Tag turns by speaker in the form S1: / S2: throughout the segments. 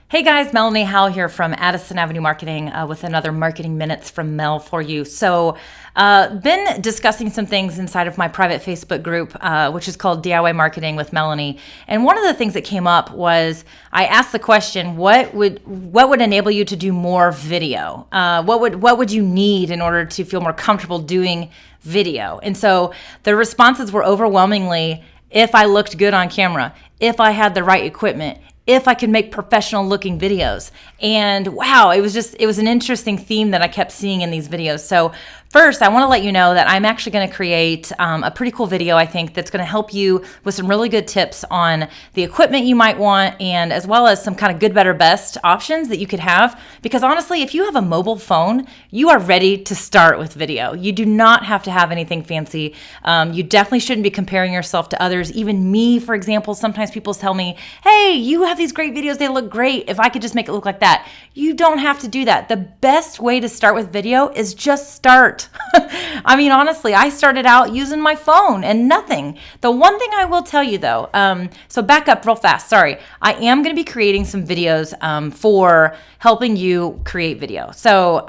S1: Hey guys, Melanie Howell here from Addison Avenue Marketing with another Marketing Minutes from Mel for you. So, been discussing some things inside of my private Facebook group, which is called DIY Marketing with Melanie. And one of the things that came up was I asked the question, what would enable you to do more video? What would you need in order to feel more comfortable doing video? And so the responses were overwhelmingly, if I looked good on camera, if I had the right equipment, if I could make professional looking videos. And wow, it was an interesting theme that I kept seeing in these videos. So first, I want to let you know that I'm actually going to create a pretty cool video, I think, that's going to help you with some really good tips on the equipment you might want, and as well as some kind of good, better, best options that you could have. Because honestly, if you have a mobile phone, you are ready to start with video. You do not have to have anything fancy. You definitely shouldn't be comparing yourself to others. Even me, for example, sometimes people tell me, hey, you have these great videos, they look great. If I could just make it look like that. You don't have to do that. The best way to start with video is just start. I mean, honestly, I started out using my phone and nothing. The one thing I will tell you though, so back up real fast, sorry. I am going to be creating some videos for helping you create video. So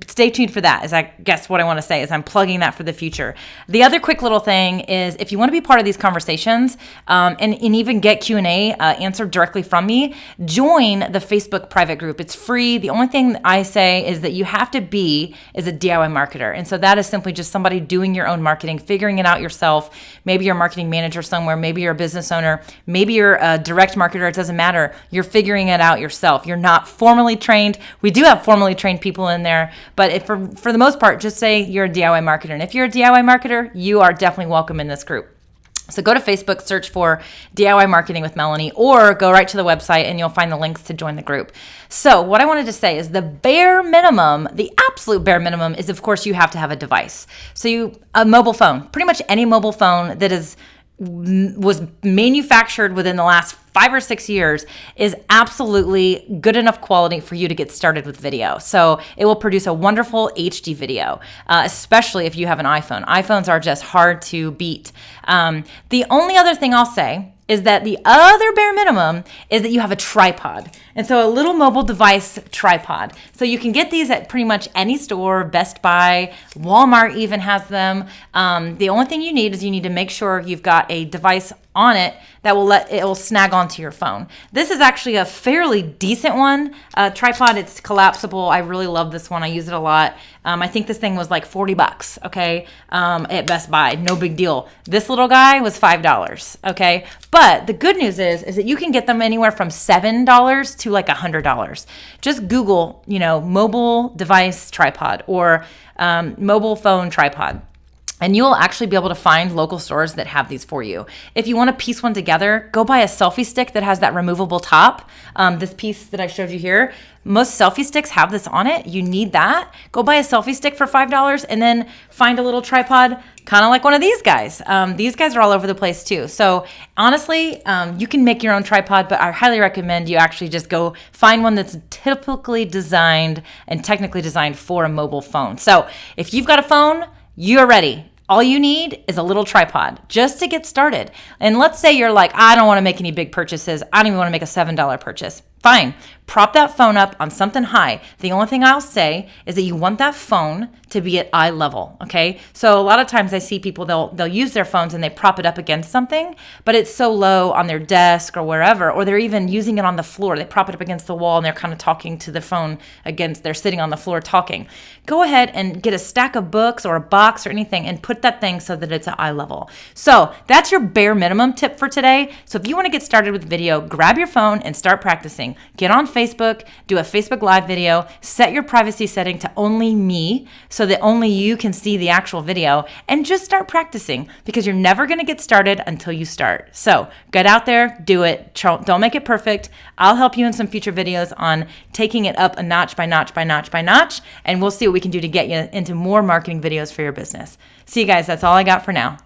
S1: stay tuned for that, is I guess what I want to say is I'm plugging that for the future. The other quick little thing is if you want to be part of these conversations and even get Q&A answered directly from me, join the Facebook private group. It's free. The only thing I say is that you have to be is a DIY marketer. And so that is simply just somebody doing your own marketing, figuring it out yourself. Maybe you're a marketing manager somewhere. Maybe you're a business owner. Maybe you're a direct marketer. It doesn't matter. You're figuring it out yourself. You're not formally trained. We do have formally trained people in there, but if for the most part, just say you're a DIY marketer. And if you're a DIY marketer, you are definitely welcome in this group. So go to Facebook, search for DIY Marketing with Melanie, or go right to the website and you'll find the links to join the group. So what I wanted to say is the bare minimum, the absolute bare minimum is, of course, you have to have a device. So a mobile phone, pretty much any mobile phone that was manufactured within the last 5 or 6 years is absolutely good enough quality for you to get started with video. So it will produce a wonderful HD video, especially if you have an iPhone. iPhones are just hard to beat. The only other thing I'll say is that the other bare minimum is that you have a tripod. And so a little mobile device tripod. So you can get these at pretty much any store, Best Buy, Walmart even has them. The only thing you need is you need to make sure you've got a device on it that will snag onto your phone. This is actually a fairly decent one. Tripod, it's collapsible. I really love this one. I use it a lot. I think this thing was like $40, okay, at Best Buy. No big deal. This little guy was $5, okay? But the good news is that you can get them anywhere from $7 to like $100. Just Google, mobile device tripod or mobile phone tripod. And you'll actually be able to find local stores that have these for you. If you want to piece one together, go buy a selfie stick that has that removable top. This piece that I showed you here, most selfie sticks have this on it. You need that. Go buy a selfie stick for $5 and then find a little tripod, kind of like one of these guys. These guys are all over the place too. So honestly, you can make your own tripod, but I highly recommend you actually just go find one that's typically designed and technically designed for a mobile phone. So if you've got a phone, you're ready. All you need is a little tripod just to get started. And let's say you're like, I don't want to make any big purchases. I don't even want to make a $7 purchase. Fine. Prop that phone up on something high. The only thing I'll say is that you want that phone to be at eye level, okay? So a lot of times I see people, they'll use their phones and they prop it up against something, but it's so low on their desk or wherever, or they're even using it on the floor. They prop it up against the wall and they're kind of talking to the phone they're sitting on the floor talking. Go ahead and get a stack of books or a box or anything and put that thing so that it's at eye level. So that's your bare minimum tip for today. So if you want to get started with video, grab your phone and start practicing. Get on Facebook, do a Facebook Live video, set your privacy setting to only me so that only you can see the actual video, and just start practicing because you're never going to get started until you start. So get out there, do it. Don't make it perfect. I'll help you in some future videos on taking it up a notch by notch by notch by notch, and we'll see what we can do to get you into more marketing videos for your business. See you guys. That's all I got for now.